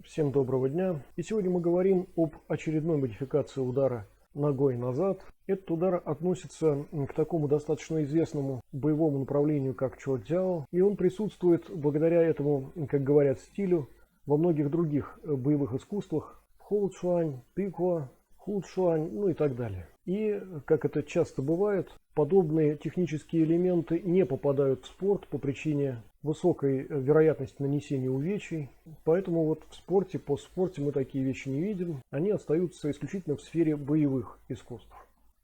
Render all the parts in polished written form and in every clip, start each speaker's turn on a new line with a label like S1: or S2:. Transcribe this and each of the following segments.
S1: Всем доброго дня. И сегодня мы говорим об очередной модификации удара ногой назад. Этот удар относится к такому достаточно известному боевому направлению, как чжоу-цзяо. И он присутствует благодаря этому, как говорят, стилю во многих других боевых искусствах. Хоу-цюань, пикхуа, ху-цюань, ну и так далее. И, как это часто бывает, подобные технические элементы не попадают в спорт по причине высокой вероятности нанесения увечий. Поэтому вот в спорте, по спорте мы такие вещи не видим. Они остаются исключительно в сфере боевых искусств.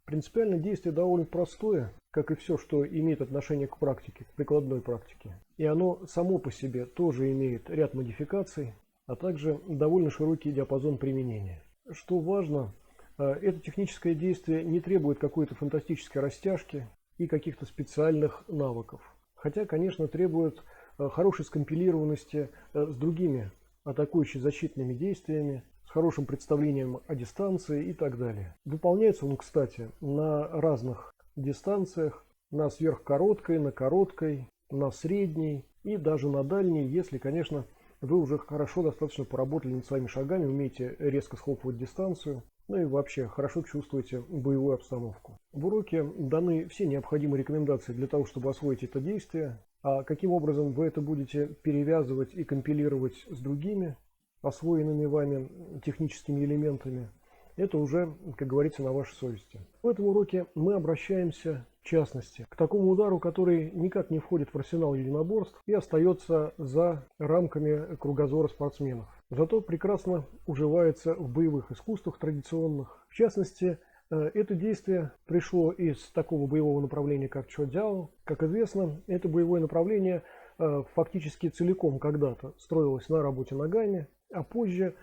S1: Принципиально действие довольно простое, как и все, что имеет отношение к практике, к прикладной практике. И оно само по себе тоже имеет ряд модификаций, а также довольно широкий диапазон применения. Что важно, это техническое действие не требует какой-то фантастической растяжки и каких-то специальных навыков. Хотя, конечно, требует хорошей скомпилированности с другими атакующе-защитными действиями, с хорошим представлением о дистанции и так далее. Выполняется он, кстати, на разных дистанциях, на сверхкороткой, на короткой, на средней и даже на дальней, если, конечно, вы уже хорошо достаточно поработали над своими шагами, умеете резко схлопывать дистанцию, ну и вообще хорошо чувствуете боевую обстановку. В уроке даны все необходимые рекомендации для того, чтобы освоить это действие. А каким образом вы это будете перевязывать и компилировать с другими освоенными вами техническими элементами, это уже, как говорится, на вашей совести. В этом уроке мы обращаемся, в частности, к такому удару, который никак не входит в арсенал единоборств и остается за рамками кругозора спортсменов. Зато прекрасно уживается в боевых искусствах традиционных. В частности, это действие пришло из такого боевого направления, как чжоу-цзяо. Как известно, это боевое направление фактически целиком когда-то строилось на работе ногами, а позже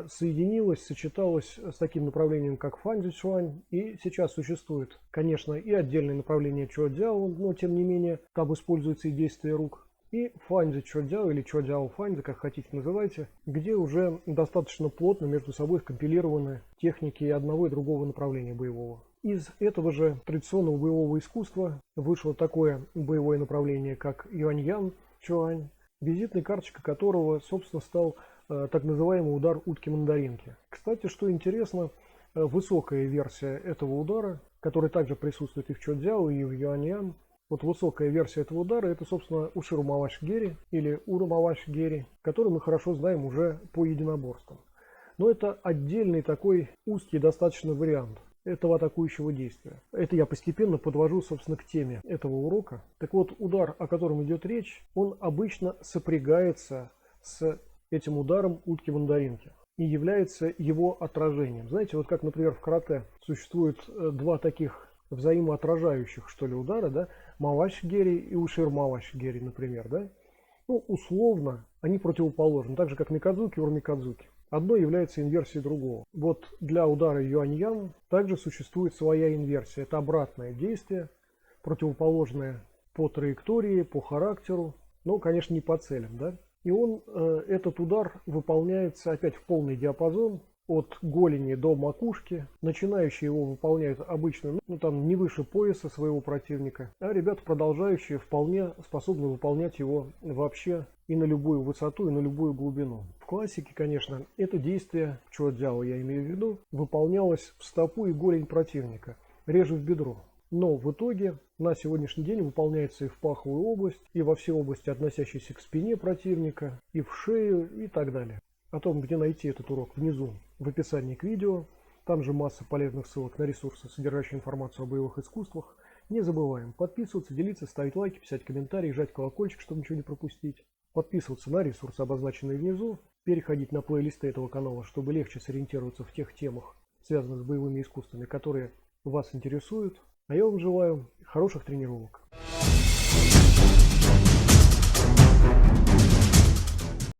S1: соединилось, сочеталось с таким направлением, как фанцзюцюань, и сейчас существует, конечно, и отдельное направление чжоу-цзяо, но тем не менее там используется и действие рук, и фанцзю-чжоу или чжоу-цзяо-фанцзю, как хотите называйте, где уже достаточно плотно между собой скомпилированы техники и одного и другого направления боевого. Из этого же традиционного боевого искусства вышло такое боевое направление, как юань-ян чуань, визитной карточкой которого, собственно, стал так называемый удар утки-мандаринки. Кстати, что интересно, высокая версия этого удара, который также присутствует и в чжоу-цзяо, и в юань-ян, вот высокая версия этого удара, это, собственно, уширу-маваш-гери или уру-маваш-гери, который мы хорошо знаем уже по единоборствам. Но это отдельный такой узкий достаточно вариант этого атакующего действия. Это я постепенно подвожу, собственно, к теме этого урока. Так вот, удар, о котором идет речь, он обычно сопрягается с этим ударом утки-мандаринки и является его отражением. Знаете, вот как, например, в карате существует два таких взаимоотражающих, что ли, удара, да, маваш-гери и ушир-маваш-гери, например, да. Ну, условно, они противоположны, так же, как микадзуки и урмикадзуки. Одно является инверсией другого. Вот для удара юань-ян также существует своя инверсия. Это обратное действие, противоположное по траектории, по характеру, но, конечно, не по целям, да. И этот удар выполняется опять в полный диапазон, от голени до макушки. Начинающие его выполняют обычно там не выше пояса своего противника, а ребята, продолжающие, вполне способны выполнять его вообще и на любую высоту, и на любую глубину. В классике, конечно, это действие, чжоу-цзяо я имею в виду, выполнялось в стопу и голень противника, реже в бедро. Но в итоге на сегодняшний день выполняется и в паховую область, и во все области, относящиеся к спине противника, и в шею, и так далее. О том, где найти этот урок, внизу в описании к видео. Там же масса полезных ссылок на ресурсы, содержащие информацию о боевых искусствах. Не забываем подписываться, делиться, ставить лайки, писать комментарии, жать колокольчик, чтобы ничего не пропустить. Подписываться на ресурсы, обозначенные внизу. Переходить на плейлисты этого канала, чтобы легче сориентироваться в тех темах, связанных с боевыми искусствами, которые вас интересуют. А я вам желаю хороших тренировок.